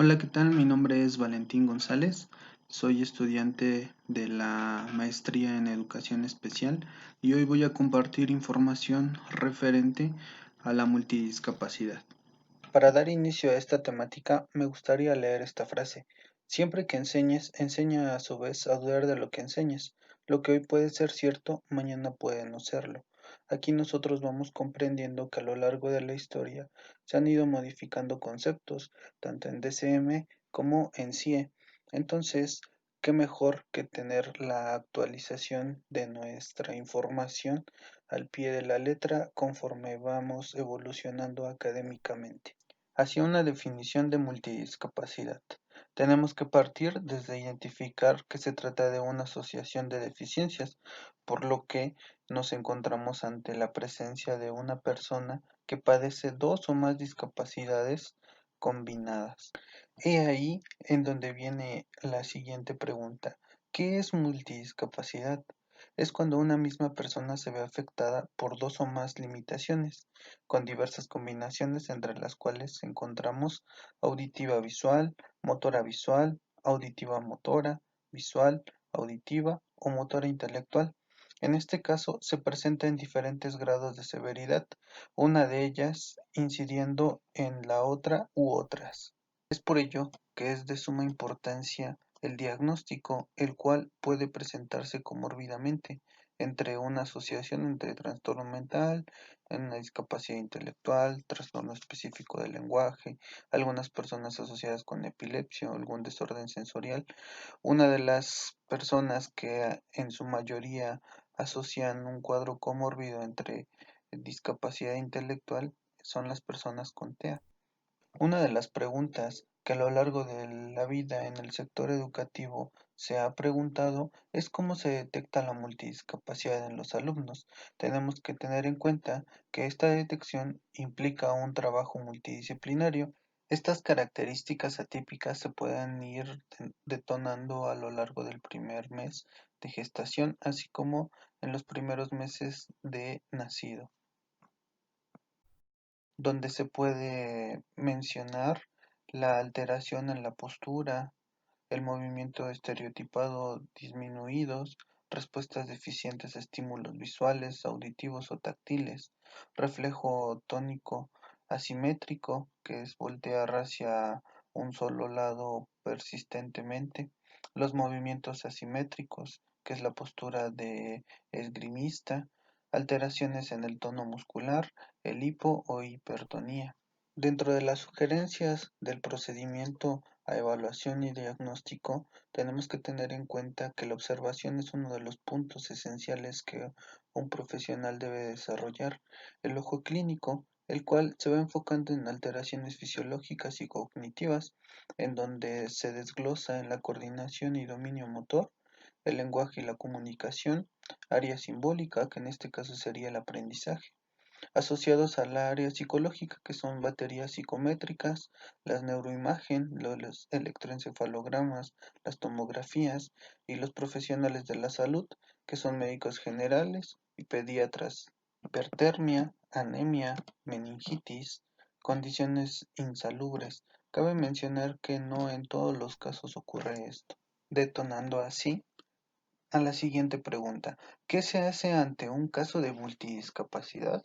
Hola, ¿qué tal? Mi nombre es Valentín González. Soy estudiante de la maestría en educación especial y hoy voy a compartir información referente a la multidiscapacidad. Para dar inicio a esta temática, me gustaría leer esta frase. Siempre que enseñes, enseña a su vez a dudar de lo que enseñes. Lo que hoy puede ser cierto, mañana puede no serlo. Aquí nosotros vamos comprendiendo que a lo largo de la historia se han ido modificando conceptos, tanto en DCM como en CIE. Entonces, ¿qué mejor que tener la actualización de nuestra información al pie de la letra conforme vamos evolucionando académicamente? Hacia una definición de multidiscapacidad. Tenemos que partir desde identificar que se trata de una asociación de deficiencias, por lo que nos encontramos ante la presencia de una persona que padece dos o más discapacidades combinadas. He ahí en donde viene la siguiente pregunta. ¿Qué es multidiscapacidad? Es cuando una misma persona se ve afectada por dos o más limitaciones, con diversas combinaciones entre las cuales encontramos auditiva visual, motora visual, auditiva motora, visual, auditiva o motora intelectual. En este caso se presenta en diferentes grados de severidad, una de ellas incidiendo en la otra u otras. Es por ello que es de suma importancia el diagnóstico, el cual puede presentarse comórbidamente entre una asociación entre trastorno mental, una discapacidad intelectual, trastorno específico del lenguaje, algunas personas asociadas con epilepsia o algún desorden sensorial. Una de las personas que en su mayoría asocian un cuadro comórbido entre discapacidad intelectual son las personas con TEA. Una de las preguntas que a lo largo de la vida en el sector educativo se ha preguntado es cómo se detecta la multidiscapacidad en los alumnos. Tenemos que tener en cuenta que esta detección implica un trabajo multidisciplinario. Estas características atípicas se pueden ir detonando a lo largo del primer mes de gestación, así como en los primeros meses de nacido, donde se puede mencionar la alteración en la postura, el movimiento estereotipado disminuidos, respuestas deficientes a estímulos visuales, auditivos o táctiles, reflejo tónico asimétrico, que es voltear hacia un solo lado persistentemente, los movimientos asimétricos, que es la postura de esgrimista, alteraciones en el tono muscular, el hipo o hipertonía. Dentro de las sugerencias del procedimiento a evaluación y diagnóstico, tenemos que tener en cuenta que la observación es uno de los puntos esenciales que un profesional debe desarrollar. El ojo clínico, el cual se va enfocando en alteraciones fisiológicas y cognitivas, en donde se desglosa en la coordinación y dominio motor, el lenguaje y la comunicación, área simbólica, que en este caso sería el aprendizaje, asociados al área psicológica, que son baterías psicométricas, las neuroimagen, los electroencefalogramas, las tomografías, y los profesionales de la salud, que son médicos generales y pediatras, hipertermia, anemia, meningitis, condiciones insalubres. Cabe mencionar que no en todos los casos ocurre esto, detonando así a la siguiente pregunta: ¿qué se hace ante un caso de multidiscapacidad?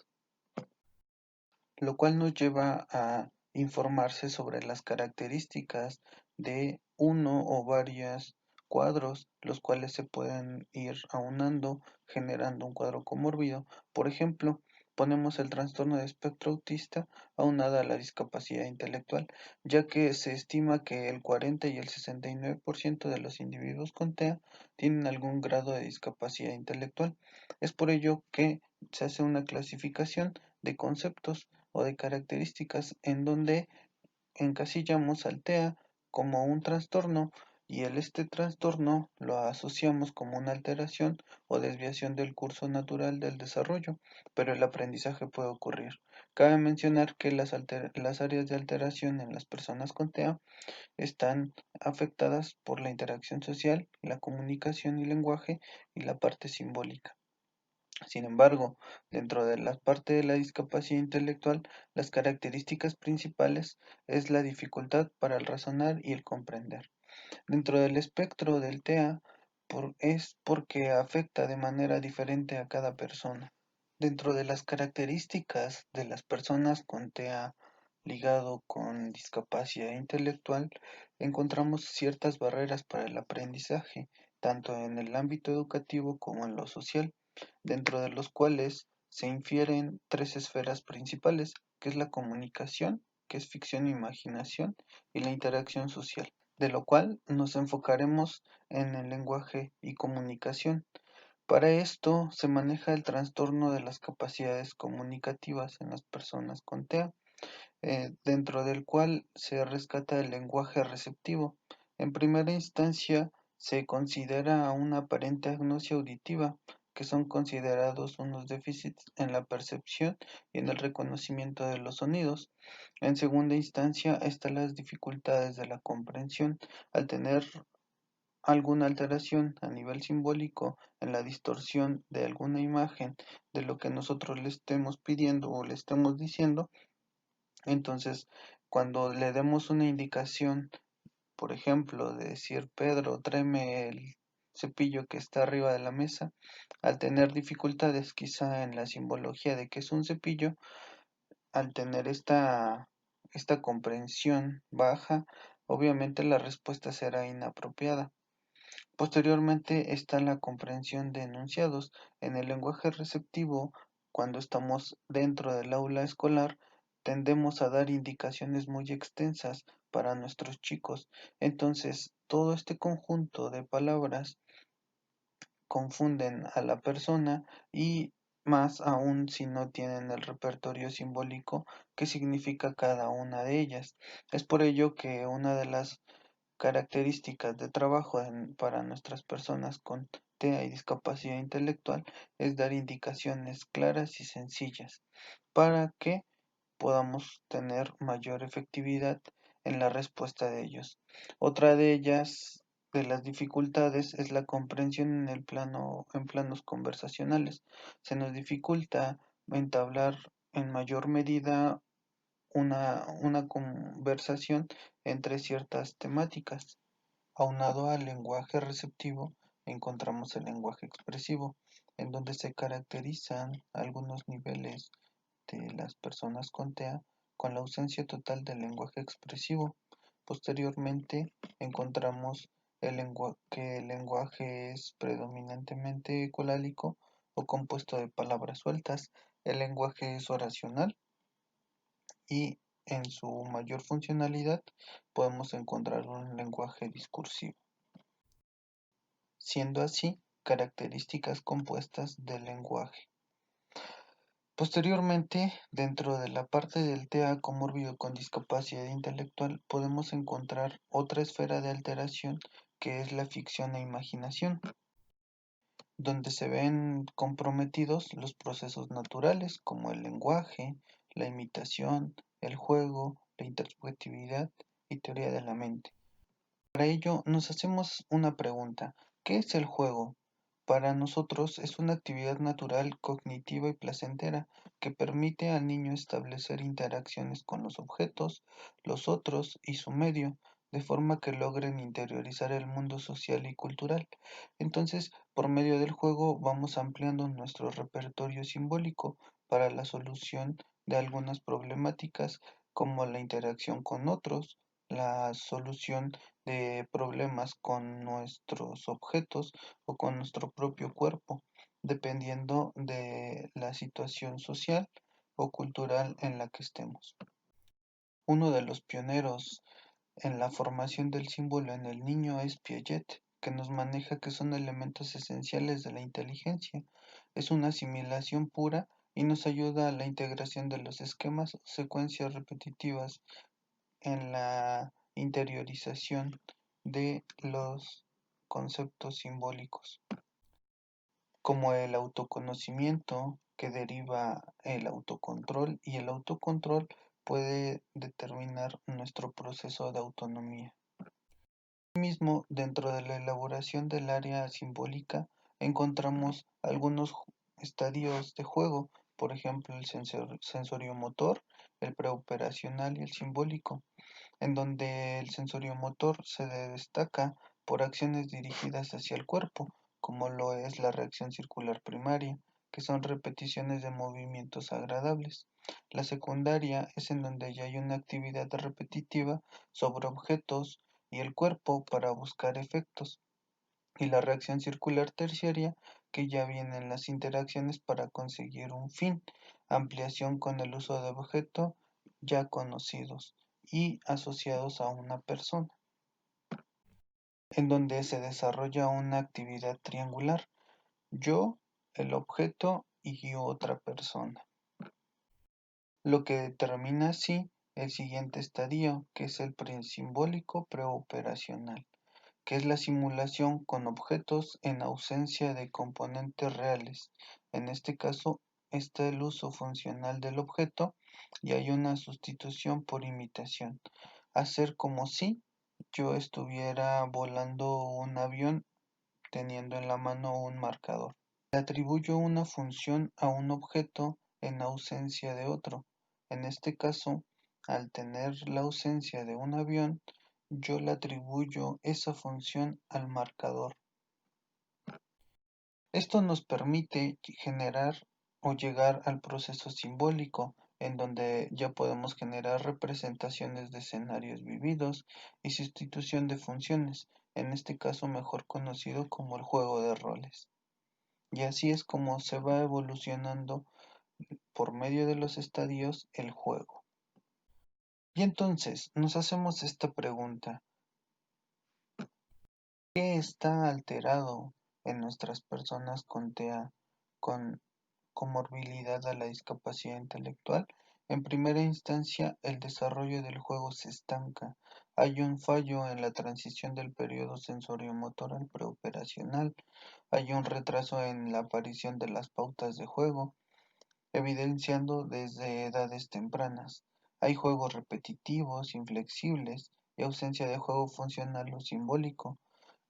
Lo cual nos lleva a informarse sobre las características de uno o varios cuadros, los cuales se pueden ir aunando, generando un cuadro comórbido. Por ejemplo, ponemos el trastorno de espectro autista aunada a la discapacidad intelectual, ya que se estima que el 40 y el 69% de los individuos con TEA tienen algún grado de discapacidad intelectual. Es por ello que se hace una clasificación de conceptos o de características en donde encasillamos al TEA como un trastorno y este trastorno lo asociamos como una alteración o desviación del curso natural del desarrollo, pero el aprendizaje puede ocurrir. Cabe mencionar que las áreas de alteración en las personas con TEA están afectadas por la interacción social, la comunicación y lenguaje y la parte simbólica. Sin embargo, dentro de la parte de la discapacidad intelectual, las características principales es la dificultad para el razonar y el comprender. Dentro del espectro del TEA es porque afecta de manera diferente a cada persona. Dentro de las características de las personas con TEA ligado con discapacidad intelectual, encontramos ciertas barreras para el aprendizaje, tanto en el ámbito educativo como en lo social, dentro de los cuales se infieren tres esferas principales, que es la comunicación, que es ficción e imaginación, y la interacción social, de lo cual nos enfocaremos en el lenguaje y comunicación. Para esto se maneja el trastorno de las capacidades comunicativas en las personas con TEA, dentro del cual se rescata el lenguaje receptivo. En primera instancia se considera una aparente agnosia auditiva, que son considerados unos déficits en la percepción y en el reconocimiento de los sonidos. En segunda instancia están las dificultades de la comprensión, al tener alguna alteración a nivel simbólico en la distorsión de alguna imagen de lo que nosotros le estemos pidiendo o le estemos diciendo. Entonces, cuando le demos una indicación, por ejemplo, de decir, Pedro, tráeme el cepillo que está arriba de la mesa, al tener dificultades quizá en la simbología de que es un cepillo, al tener esta comprensión baja, obviamente la respuesta será inapropiada. Posteriormente está la comprensión de enunciados. En el lenguaje receptivo, cuando estamos dentro del aula escolar, tendemos a dar indicaciones muy extensas para nuestros chicos. Entonces, todo este conjunto de palabras confunden a la persona y más aún si no tienen el repertorio simbólico que significa cada una de ellas. Es por ello que una de las características de trabajo para nuestras personas con TEA y discapacidad intelectual es dar indicaciones claras y sencillas para que podamos tener mayor efectividad en la respuesta de ellos. Otra de ellas, de las dificultades, es la comprensión en planos conversacionales. Se nos dificulta entablar en mayor medida una conversación entre ciertas temáticas. Aunado al lenguaje receptivo, encontramos el lenguaje expresivo, en donde se caracterizan algunos niveles de las personas con TEA con la ausencia total del lenguaje expresivo. Posteriormente, encontramos que el lenguaje es predominantemente ecuálico o compuesto de palabras sueltas. El lenguaje es oracional y en su mayor funcionalidad podemos encontrar un lenguaje discursivo, siendo así características compuestas del lenguaje. Posteriormente, dentro de la parte del TEA comórbido con discapacidad intelectual, podemos encontrar otra esfera de alteración que es la ficción e imaginación, donde se ven comprometidos los procesos naturales como el lenguaje, la imitación, el juego, la interpretividad y teoría de la mente. Para ello, nos hacemos una pregunta: ¿qué es el juego? Para nosotros es una actividad natural, cognitiva y placentera que permite al niño establecer interacciones con los objetos, los otros y su medio, de forma que logren interiorizar el mundo social y cultural. Entonces, por medio del juego vamos ampliando nuestro repertorio simbólico para la solución de algunas problemáticas como la interacción con otros, la solución de problemas con nuestros objetos o con nuestro propio cuerpo, dependiendo de la situación social o cultural en la que estemos. Uno de los pioneros en la formación del símbolo en el niño es Piaget, que nos maneja que son elementos esenciales de la inteligencia. Es una asimilación pura y nos ayuda a la integración de los esquemas o secuencias repetitivas en la interiorización de los conceptos simbólicos, como el autoconocimiento que deriva el autocontrol, y el autocontrol puede determinar nuestro proceso de autonomía. Asimismo, dentro de la elaboración del área simbólica encontramos algunos estadios de juego, por ejemplo, el sensoriomotor, el preoperacional y el simbólico, en donde el sensoriomotor se destaca por acciones dirigidas hacia el cuerpo, como lo es la reacción circular primaria, que son repeticiones de movimientos agradables. La secundaria es en donde ya hay una actividad repetitiva sobre objetos y el cuerpo para buscar efectos. Y la reacción circular terciaria, que ya vienen las interacciones para conseguir un fin, ampliación con el uso de objetos ya conocidos y asociados a una persona, en donde se desarrolla una actividad triangular, yo, el objeto y otra persona, lo que determina así el siguiente estadio, que es el presimbólico preoperacional, que es la simulación con objetos en ausencia de componentes reales. En este caso está el uso funcional del objeto y hay una sustitución por imitación. Hacer como si yo estuviera volando un avión teniendo en la mano un marcador. Le atribuyo una función a un objeto en ausencia de otro. En este caso, al tener la ausencia de un avión, yo le atribuyo esa función al marcador. Esto nos permite generar o llegar al proceso simbólico, en donde ya podemos generar representaciones de escenarios vividos y sustitución de funciones, en este caso mejor conocido como el juego de roles. Y así es como se va evolucionando por medio de los estadios el juego. Y entonces nos hacemos esta pregunta: ¿qué está alterado en nuestras personas con TEA, con comorbilidad a la discapacidad intelectual? En primera instancia, el desarrollo del juego se estanca. Hay un fallo en la transición del periodo sensoriomotor al preoperacional. Hay un retraso en la aparición de las pautas de juego, evidenciando desde edades tempranas. Hay juegos repetitivos, inflexibles y ausencia de juego funcional o simbólico.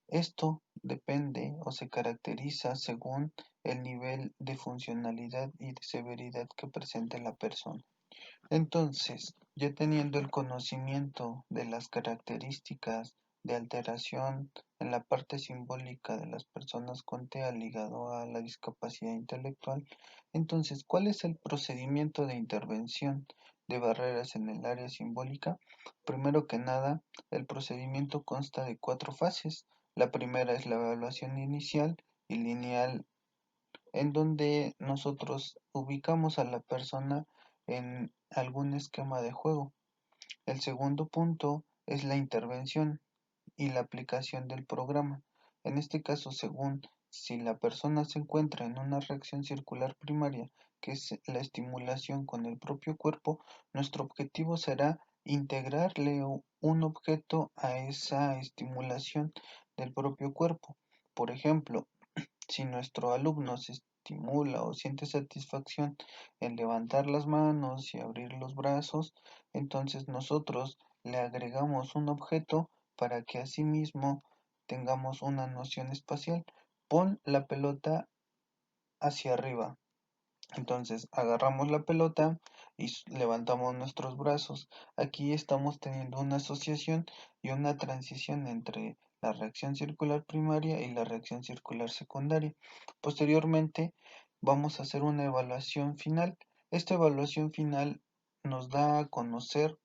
Esto depende o se caracteriza según el nivel de funcionalidad y de severidad que presente la persona. Entonces, ya teniendo el conocimiento de las características de alteración en la parte simbólica de las personas con TEA ligado a la discapacidad intelectual, entonces, ¿cuál es el procedimiento de intervención de barreras en el área simbólica? Primero que nada, el procedimiento consta de 4 fases. La primera es la evaluación inicial y lineal, en donde nosotros ubicamos a la persona en algún esquema de juego. El segundo punto es la intervención y la aplicación del programa. En este caso, según si la persona se encuentra en una reacción circular primaria, que es la estimulación con el propio cuerpo, nuestro objetivo será integrarle un objeto a esa estimulación del propio cuerpo. Por ejemplo, si nuestro alumno se estimula o siente satisfacción en levantar las manos y abrir los brazos, entonces nosotros le agregamos un objeto para que asimismo tengamos una noción espacial. Pon la pelota hacia arriba. Entonces agarramos la pelota y levantamos nuestros brazos. Aquí estamos teniendo una asociación y una transición entre la reacción circular primaria y la reacción circular secundaria. Posteriormente vamos a hacer una evaluación final. Esta evaluación final nos da a conocer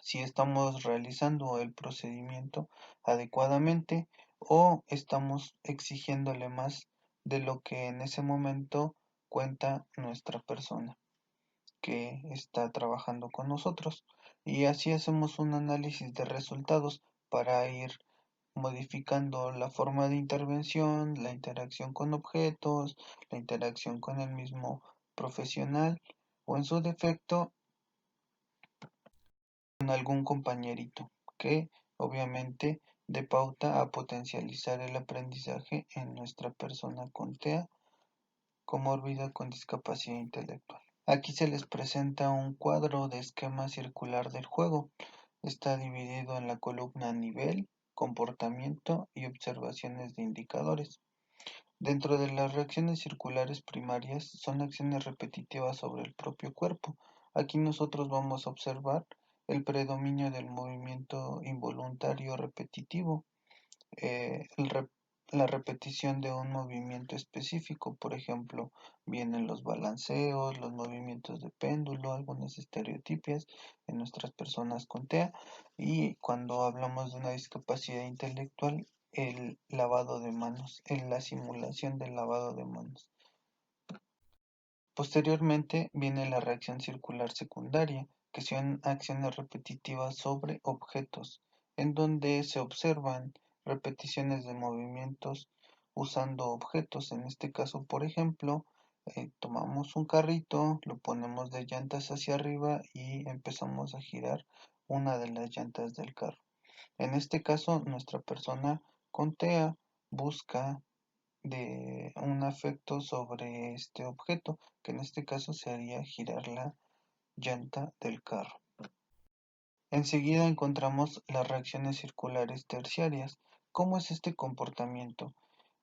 si estamos realizando el procedimiento adecuadamente o estamos exigiéndole más de lo que en ese momento cuenta nuestra persona que está trabajando con nosotros. Y así hacemos un análisis de resultados para ir modificando la forma de intervención, la interacción con objetos, la interacción con el mismo profesional o en su defecto con algún compañerito que obviamente dé pauta a potencializar el aprendizaje en nuestra persona con TEA comórbida con discapacidad intelectual. Aquí se les presenta un cuadro de esquema circular del juego. Está dividido en la columna nivel, comportamiento y observaciones de indicadores. Dentro de las reacciones circulares primarias son acciones repetitivas sobre el propio cuerpo. Aquí nosotros vamos a observar el predominio del movimiento involuntario repetitivo, el rep- la repetición de un movimiento específico. Por ejemplo, vienen los balanceos, los movimientos de péndulo, algunas estereotipias en nuestras personas con TEA, y cuando hablamos de una discapacidad intelectual, el lavado de manos, en la simulación del lavado de manos. Posteriormente viene la reacción circular secundaria, que son acciones repetitivas sobre objetos, en donde se observan repeticiones de movimientos usando objetos. En este caso, por ejemplo, tomamos un carrito, lo ponemos de llantas hacia arriba y empezamos a girar una de las llantas del carro. En este caso, nuestra persona con TEA busca de un afecto sobre este objeto, que en este caso sería girar la llanta del carro. Enseguida encontramos las reacciones circulares terciarias. ¿Cómo es este comportamiento?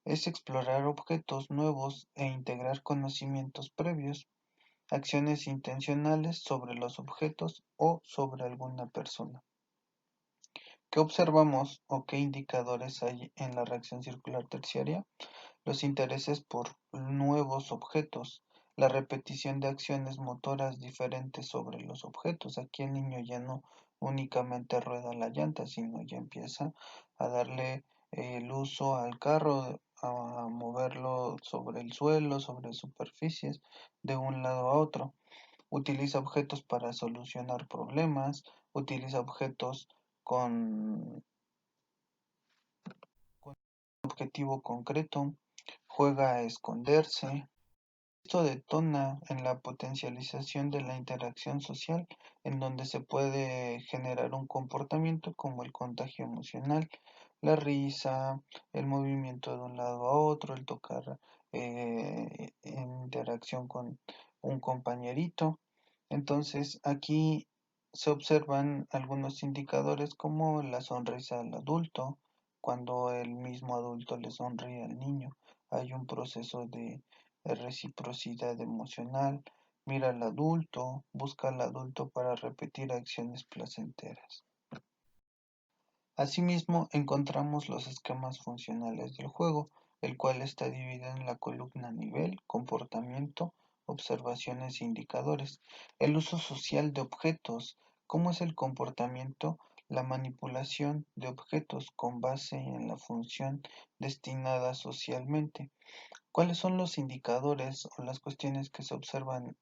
Es explorar objetos nuevos e integrar conocimientos previos, acciones intencionales sobre los objetos o sobre alguna persona. ¿Qué observamos o qué indicadores hay en la reacción circular terciaria? Los intereses por nuevos objetos, la repetición de acciones motoras diferentes sobre los objetos. Aquí el niño ya no únicamente rueda la llanta, sino ya empieza a darle el uso al carro, a moverlo sobre el suelo, sobre superficies, de un lado a otro. Utiliza objetos para solucionar problemas, utiliza objetos con, con un objetivo concreto, juega a esconderse. Esto detona en la potencialización de la interacción social, en donde se puede generar un comportamiento como el contagio emocional, la risa, el movimiento de un lado a otro, el tocar en interacción con un compañerito. Entonces, aquí se observan algunos indicadores como la sonrisa al adulto, cuando el mismo adulto le sonríe al niño. Hay un proceso de reciprocidad emocional, mira al adulto, busca al adulto para repetir acciones placenteras. Asimismo, encontramos los esquemas funcionales del juego, el cual está dividido en la columna nivel, comportamiento, observaciones e indicadores. El uso social de objetos. ¿Cómo es el comportamiento? La manipulación de objetos con base en la función destinada socialmente. ¿Cuáles son los indicadores o las cuestiones que se observan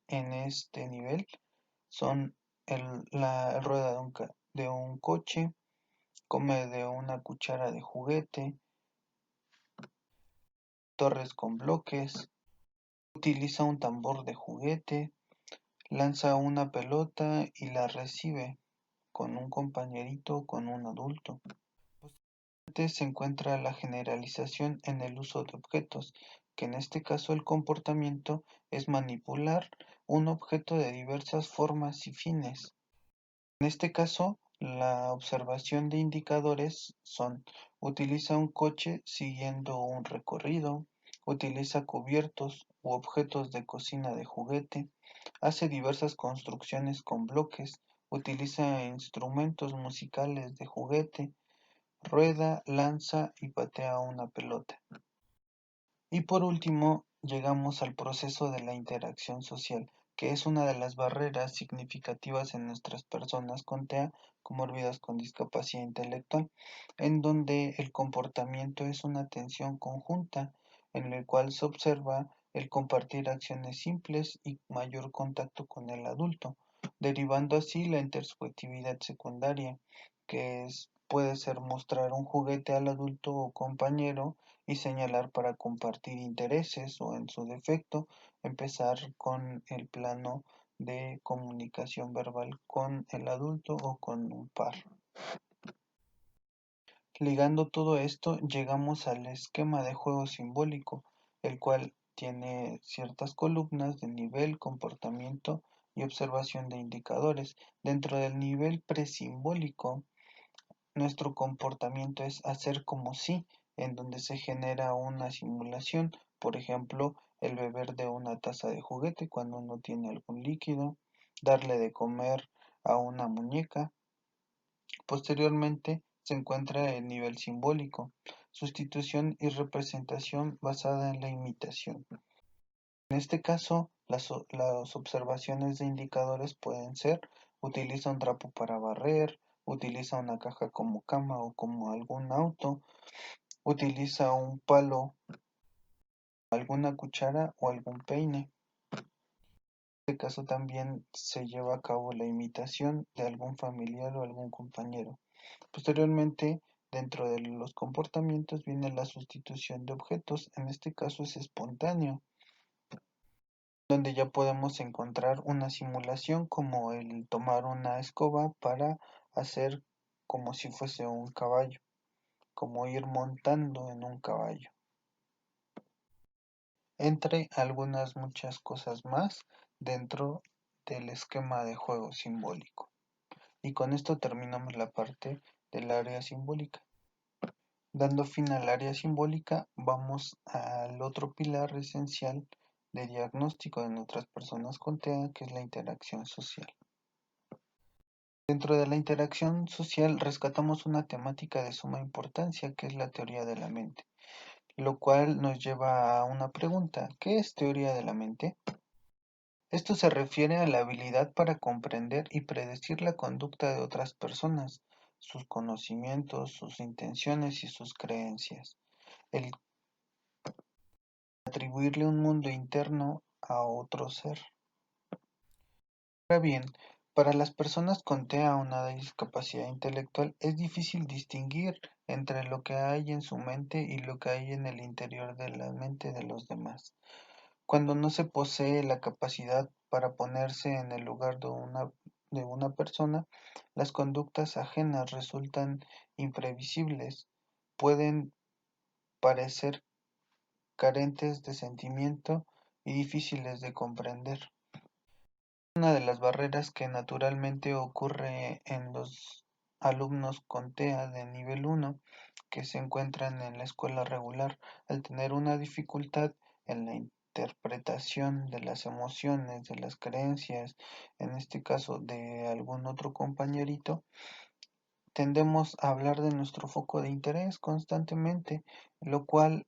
en este nivel? Son la rueda de un coche, come de una cuchara de juguete, torres con bloques, utiliza un tambor de juguete, lanza una pelota y la recibe con un compañerito o con un adulto. Posteriormente se encuentra la generalización en el uso de objetos, que en este caso el comportamiento es manipular un objeto de diversas formas y fines. En este caso, la observación de indicadores son: utiliza un coche siguiendo un recorrido, utiliza cubiertos u objetos de cocina de juguete, hace diversas construcciones con bloques, utiliza instrumentos musicales de juguete, rueda, lanza y patea una pelota. Y por último, llegamos al proceso de la interacción social, que es una de las barreras significativas en nuestras personas con TEA, comórbidas con discapacidad intelectual, en donde el comportamiento es una atención conjunta, en el cual se observa el compartir acciones simples y mayor contacto con el adulto, derivando así la intersubjetividad secundaria, que puede ser mostrar un juguete al adulto o compañero y señalar para compartir intereses o en su defecto empezar con el plano de comunicación verbal con el adulto o con un par. Ligando todo esto, llegamos al esquema de juego simbólico, el cual tiene ciertas columnas de nivel, comportamiento y observación de indicadores. Dentro del nivel presimbólico, nuestro comportamiento es hacer como si, en donde se genera una simulación, por ejemplo, el beber de una taza de juguete cuando uno tiene algún líquido, darle de comer a una muñeca. Posteriormente se encuentra el nivel simbólico, sustitución y representación basada en la imitación. En este caso, las observaciones de indicadores pueden ser: utiliza un trapo para barrer, utiliza una caja como cama o como algún auto, utiliza un palo, alguna cuchara o algún peine. En este caso también se lleva a cabo la imitación de algún familiar o algún compañero. Posteriormente, dentro de los comportamientos viene la sustitución de objetos, en este caso es espontáneo, donde ya podemos encontrar una simulación como el tomar una escoba para hacer como si fuese un caballo, como ir montando en un caballo, entre algunas muchas cosas más dentro del esquema de juego simbólico. Y con esto terminamos la parte del área simbólica. Dando fin al área simbólica, vamos al otro pilar esencial de diagnóstico en otras personas con TEA, que es la interacción social. Dentro de la interacción social rescatamos una temática de suma importancia, que es la teoría de la mente, lo cual nos lleva a una pregunta: ¿qué es teoría de la mente? Esto se refiere a la habilidad para comprender y predecir la conducta de otras personas, sus conocimientos, sus intenciones y sus creencias. El atribuirle un mundo interno a otro ser. Ahora bien, para las personas con TEA o una discapacidad intelectual es difícil distinguir entre lo que hay en su mente y lo que hay en el interior de la mente de los demás. Cuando no se posee la capacidad para ponerse en el lugar de una persona, las conductas ajenas resultan imprevisibles, pueden parecer carentes de sentimiento y difíciles de comprender. Una de las barreras que naturalmente ocurre en los alumnos con TEA de nivel 1 que se encuentran en la escuela regular, al tener una dificultad en la interpretación de las emociones, de las creencias, en este caso de algún otro compañerito, tendemos a hablar de nuestro foco de interés constantemente, lo cual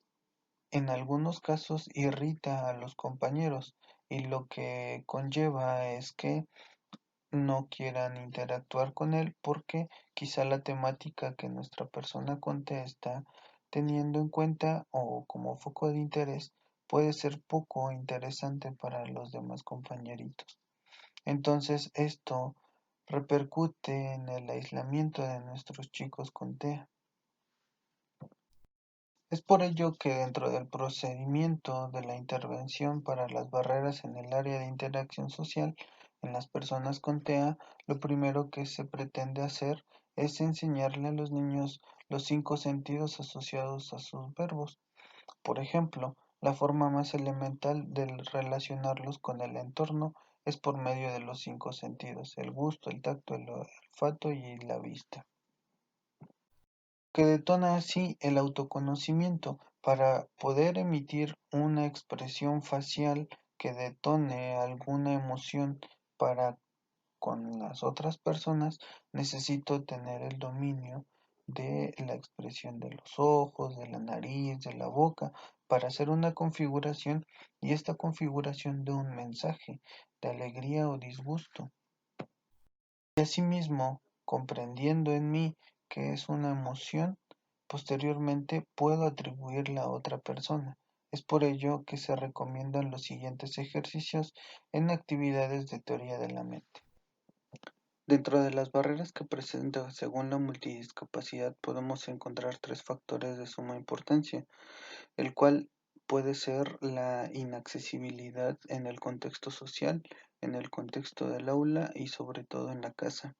en algunos casos irrita a los compañeros, y lo que conlleva es que no quieran interactuar con él porque quizá la temática que nuestra persona contesta teniendo en cuenta o como foco de interés puede ser poco interesante para los demás compañeritos. Entonces esto repercute en el aislamiento de nuestros chicos con TEA. Es por ello que dentro del procedimiento de la intervención para las barreras en el área de interacción social en las personas con TEA, lo primero que se pretende hacer es enseñarle a los niños los 5 sentidos asociados a sus verbos. Por ejemplo, la forma más elemental de relacionarlos con el entorno es por medio de los 5 sentidos: el gusto, el tacto, el olfato y la vista, que detona así el autoconocimiento. Para poder emitir una expresión facial que detone alguna emoción para con las otras personas, necesito tener el dominio de la expresión de los ojos, de la nariz, de la boca, para hacer una configuración, y esta configuración de un mensaje de alegría o disgusto. Y asimismo, comprendiendo en mí que es una emoción, posteriormente puedo atribuirla a otra persona. Es por ello que se recomiendan los siguientes ejercicios en actividades de teoría de la mente. Dentro de las barreras que presenta según la multidiscapacidad podemos encontrar 3 factores de suma importancia, el cual puede ser la inaccesibilidad en el contexto social, en el contexto del aula y sobre todo en la casa.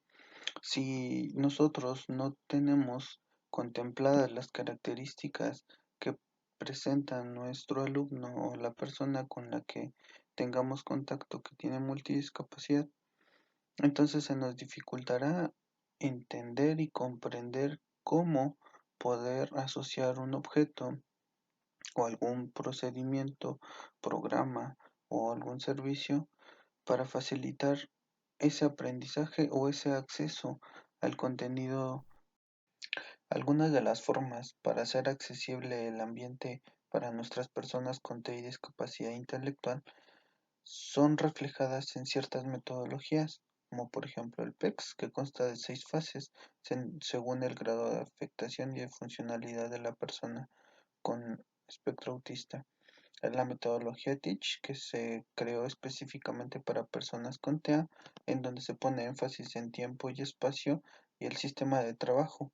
Si nosotros no tenemos contempladas las características que presenta nuestro alumno o la persona con la que tengamos contacto que tiene multidiscapacidad, entonces se nos dificultará entender y comprender cómo poder asociar un objeto o algún procedimiento, programa o algún servicio para facilitar ese aprendizaje o ese acceso al contenido. Algunas de las formas para hacer accesible el ambiente para nuestras personas con TEA y discapacidad intelectual son reflejadas en ciertas metodologías, como por ejemplo el PECS, que consta de 6 fases según el grado de afectación y de funcionalidad de la persona con espectro autista. La metodología TEACH, que se creó específicamente para personas con TEA, en donde se pone énfasis en tiempo y espacio, y el sistema de trabajo.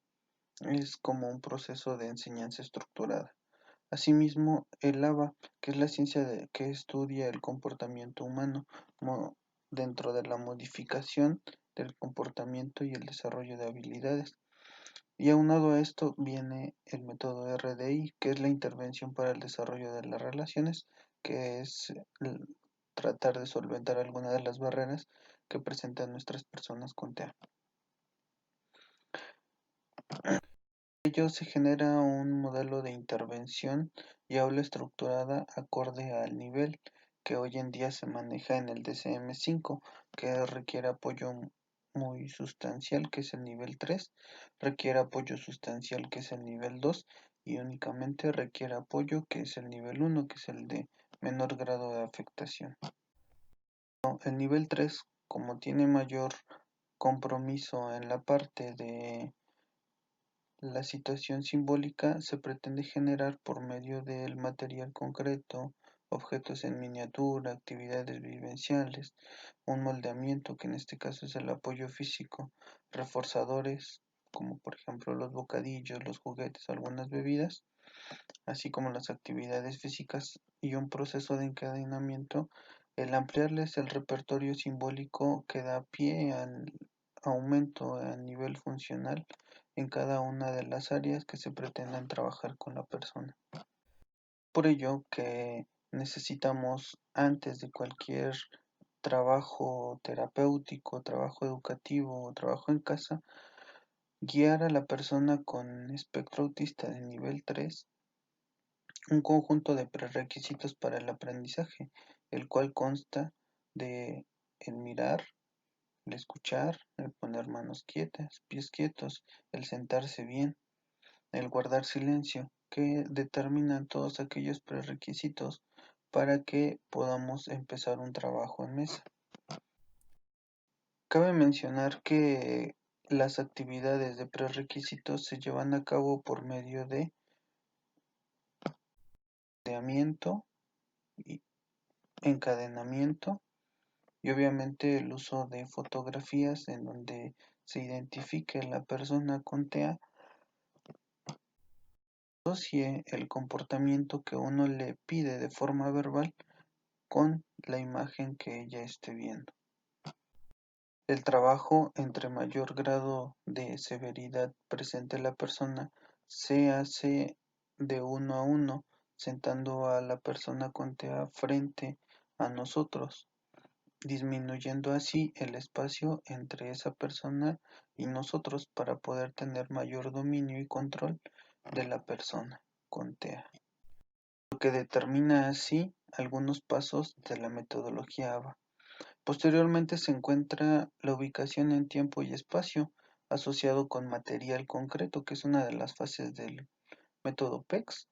Es como un proceso de enseñanza estructurada. Asimismo, el ABA, que es la ciencia que estudia el comportamiento humano dentro de la modificación del comportamiento y el desarrollo de habilidades. Y aunado a esto viene el método RDI, que es la intervención para el desarrollo de las relaciones, que es tratar de solventar algunas de las barreras que presentan nuestras personas con TEA. Ello se genera un modelo de intervención y aula estructurada acorde al nivel que hoy en día se maneja en el DCM-5, que requiere apoyo muy sustancial, que es el nivel 3, requiere apoyo sustancial, que es el nivel 2, y únicamente requiere apoyo, que es el nivel 1, que es el de menor grado de afectación. El nivel 3, como tiene mayor compromiso en la parte de la situación simbólica, se pretende generar por medio del material concreto, objetos en miniatura, actividades vivenciales, un moldeamiento, que en este caso es el apoyo físico, reforzadores, como por ejemplo los bocadillos, los juguetes, algunas bebidas, así como las actividades físicas, y un proceso de encadenamiento. El ampliarles el repertorio simbólico que da pie al aumento a nivel funcional en cada una de las áreas que se pretendan trabajar con la persona. Por ello que necesitamos, antes de cualquier trabajo terapéutico, trabajo educativo o trabajo en casa, guiar a la persona con espectro autista de nivel 3 un conjunto de prerequisitos para el aprendizaje, el cual consta de el mirar, el escuchar, el poner manos quietas, pies quietos, el sentarse bien, el guardar silencio, que determinan todos aquellos prerequisitos para que podamos empezar un trabajo en mesa. Cabe mencionar que las actividades de prerequisitos se llevan a cabo por medio de encadenamiento y encadenamiento y obviamente el uso de fotografías en donde se identifique la persona con TEA, asocie el comportamiento que uno le pide de forma verbal con la imagen que ella esté viendo. El trabajo, entre mayor grado de severidad presente la persona, se hace de uno a uno, sentando a la persona con TEA frente a nosotros, disminuyendo así el espacio entre esa persona y nosotros para poder tener mayor dominio y control de la persona con TEA, lo que determina así algunos pasos de la metodología ABA. Posteriormente se encuentra la ubicación en tiempo y espacio asociado con material concreto, que es una de las fases del método PECS,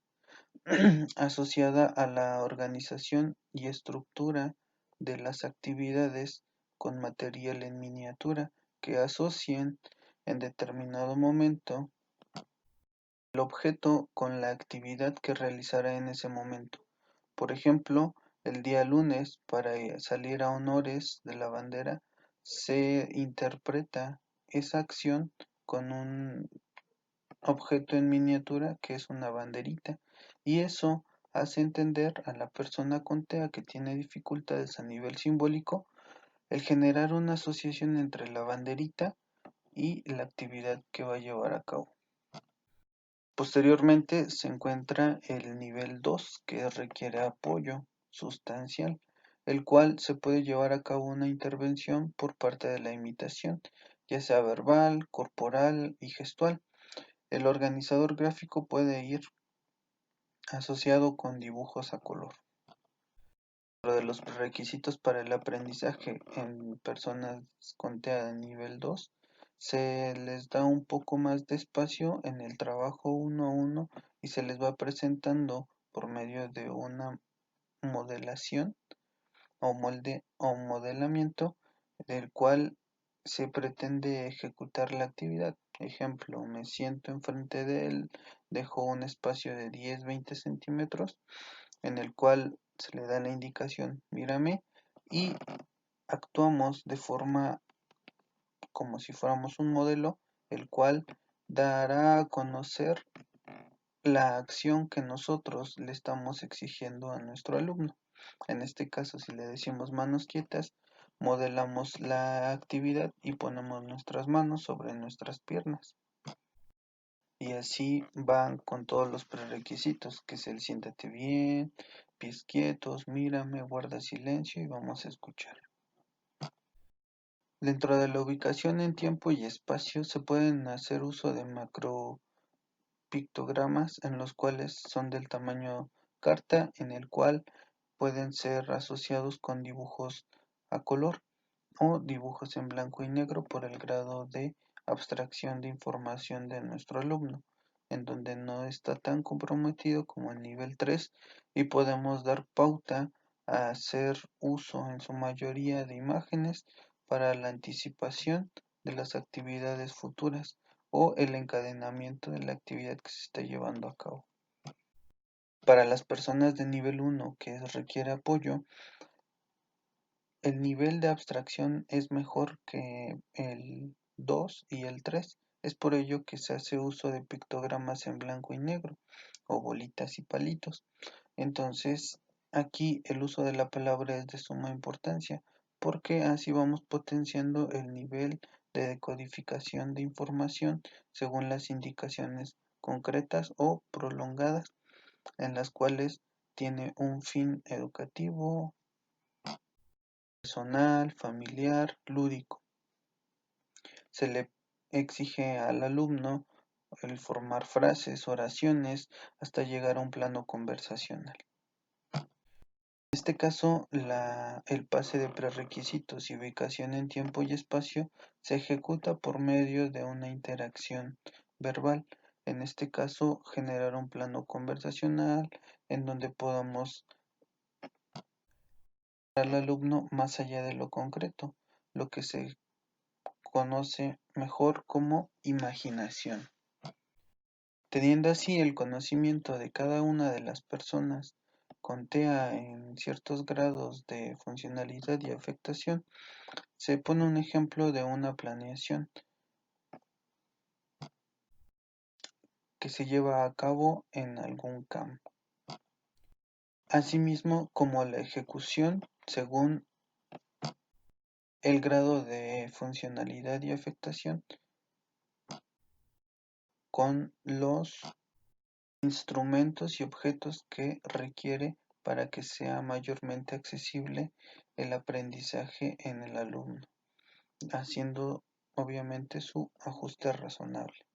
asociada a la organización y estructura de las actividades con material en miniatura que asocien en determinado momento el objeto con la actividad que realizará en ese momento. Por ejemplo, el día lunes, para salir a honores de la bandera, se interpreta esa acción con un objeto en miniatura que es una banderita, y eso hace entender a la persona con TEA que tiene dificultades a nivel simbólico el generar una asociación entre la banderita y la actividad que va a llevar a cabo. Posteriormente se encuentra el nivel 2, que requiere apoyo sustancial, el cual se puede llevar a cabo una intervención por parte de la imitación, ya sea verbal, corporal y gestual. El organizador gráfico puede ir asociado con dibujos a color. Dentro de los requisitos para el aprendizaje en personas con TEA de nivel 2, se les da un poco más de espacio en el trabajo uno a uno y se les va presentando por medio de una modelación o molde o modelamiento del cual se pretende ejecutar la actividad. Ejemplo, me siento enfrente de él, dejo un espacio de 10-20 centímetros en el cual se le da la indicación, mírame, y actuamos de forma como si fuéramos un modelo, el cual dará a conocer la acción que nosotros le estamos exigiendo a nuestro alumno. En este caso, si le decimos manos quietas, modelamos la actividad y ponemos nuestras manos sobre nuestras piernas. Y así van con todos los prerequisitos, que es el siéntate bien, pies quietos, mírame, guarda silencio y vamos a escuchar. Dentro de la ubicación en tiempo y espacio se pueden hacer uso de macropictogramas en los cuales son del tamaño carta, en el cual pueden ser asociados con dibujos a color o dibujos en blanco y negro por el grado de abstracción de información de nuestro alumno, en donde no está tan comprometido como el nivel 3 y podemos dar pauta a hacer uso en su mayoría de imágenes para la anticipación de las actividades futuras o el encadenamiento de la actividad que se está llevando a cabo. Para las personas de nivel 1 que requiere apoyo, el nivel de abstracción es mejor que el 2 y el 3. Es por ello que se hace uso de pictogramas en blanco y negro o bolitas y palitos. Entonces, aquí el uso de la palabra es de suma importancia porque así vamos potenciando el nivel de decodificación de información según las indicaciones concretas o prolongadas en las cuales tiene un fin educativo, personal, familiar, lúdico. Se le exige al alumno el formar frases, oraciones, hasta llegar a un plano conversacional. En este caso, el pase de prerequisitos y ubicación en tiempo y espacio se ejecuta por medio de una interacción verbal. En este caso, generar un plano conversacional en donde podamos al alumno más allá de lo concreto, lo que se conoce mejor como imaginación. Teniendo así el conocimiento de cada una de las personas con TEA en ciertos grados de funcionalidad y afectación, se pone un ejemplo de una planeación que se lleva a cabo en algún campo. Asimismo, como la ejecución según el grado de funcionalidad y afectación con los instrumentos y objetos que requiere para que sea mayormente accesible el aprendizaje en el alumno, haciendo obviamente su ajuste razonable.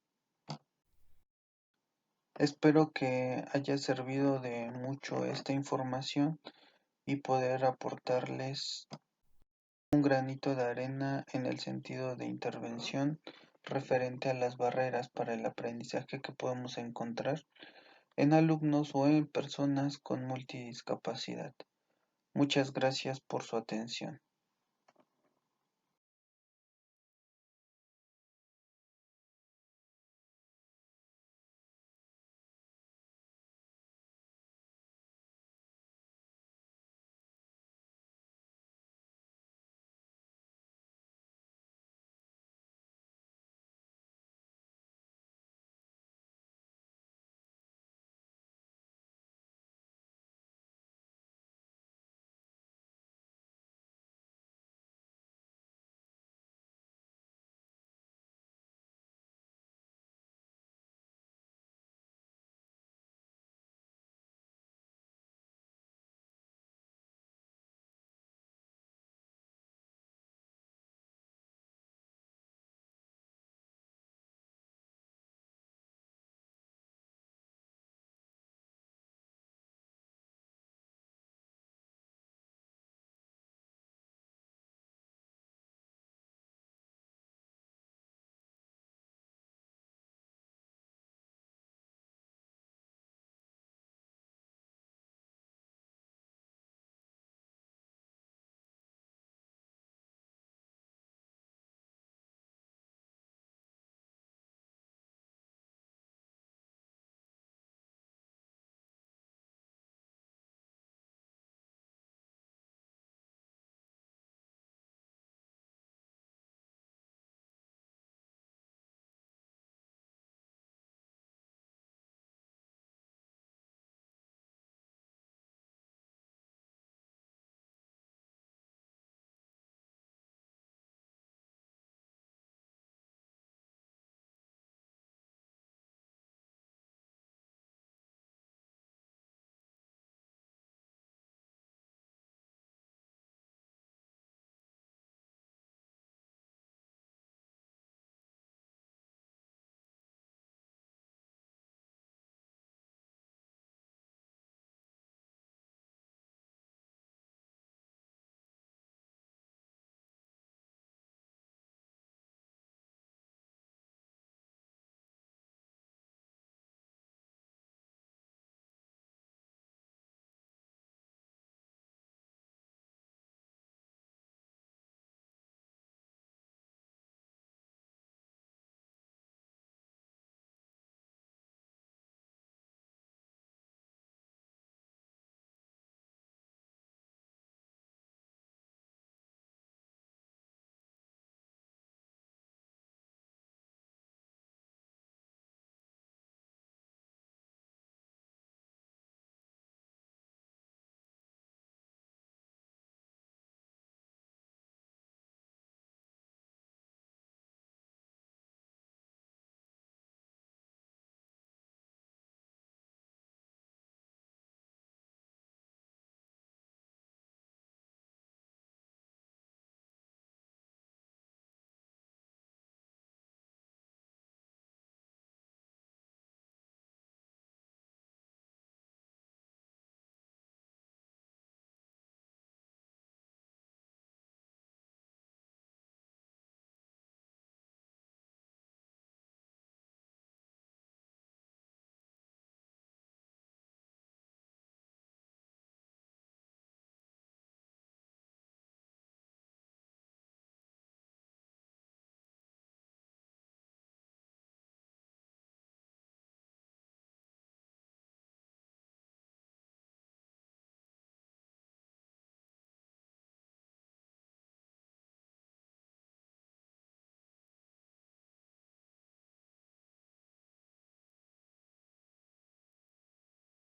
Espero que haya servido de mucho esta información y poder aportarles un granito de arena en el sentido de intervención referente a las barreras para el aprendizaje que podemos encontrar en alumnos o en personas con multidiscapacidad. Muchas gracias por su atención.